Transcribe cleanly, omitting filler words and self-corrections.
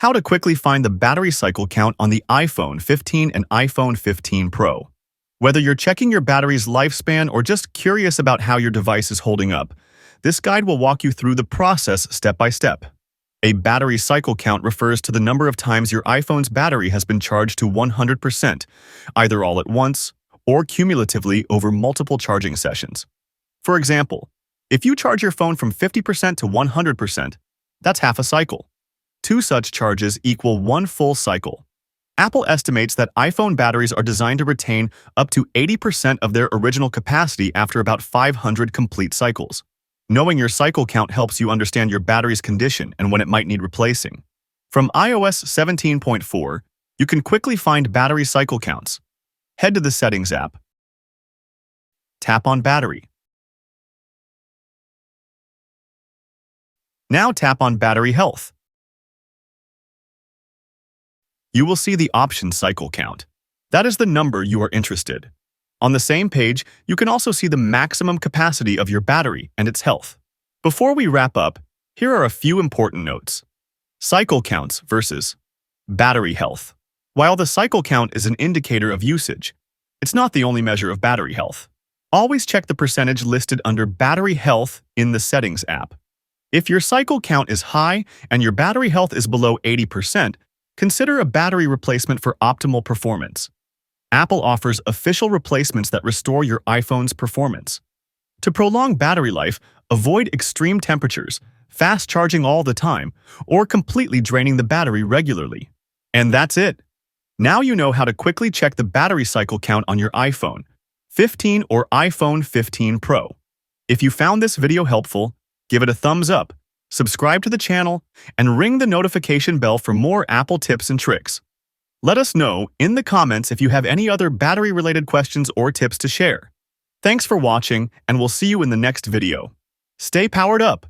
How to quickly find the battery cycle count on the iPhone 15 and iPhone 15 Pro. Whether you're checking your battery's lifespan or just curious about how your device is holding up, this guide will walk you through the process step by step. A battery cycle count refers to the number of times your iPhone's battery has been charged to 100%, either all at once or cumulatively over multiple charging sessions. For example, if you charge your phone from 50% to 100%, that's half a cycle. 2 such charges equal 1 full cycle. Apple estimates that iPhone batteries are designed to retain up to 80% of their original capacity after about 500 complete cycles. Knowing your cycle count helps you understand your battery's condition and when it might need replacing. From iOS 17.4, you can quickly find battery cycle counts. Head to the Settings app. Tap on Battery. Now tap on Battery Health. You will see the option cycle count. That is the number you are interested. On the same page, you can also see the maximum capacity of your battery and its health. Before we wrap up, here are a few important notes. Cycle counts versus battery health. While the cycle count is an indicator of usage, it's not the only measure of battery health. Always check the percentage listed under Battery Health in the Settings app. If your cycle count is high and your battery health is below 80%, consider a battery replacement for optimal performance. Apple offers official replacements that restore your iPhone's performance. To prolong battery life, avoid extreme temperatures, fast charging all the time, or completely draining the battery regularly. And that's it. Now you know how to quickly check the battery cycle count on your iPhone 15 or iPhone 15 Pro. If you found this video helpful, give it a thumbs up. Subscribe to the channel, and ring the notification bell for more Apple tips and tricks. Let us know in the comments if you have any other battery-related questions or tips to share. Thanks for watching, and we'll see you in the next video. Stay powered up!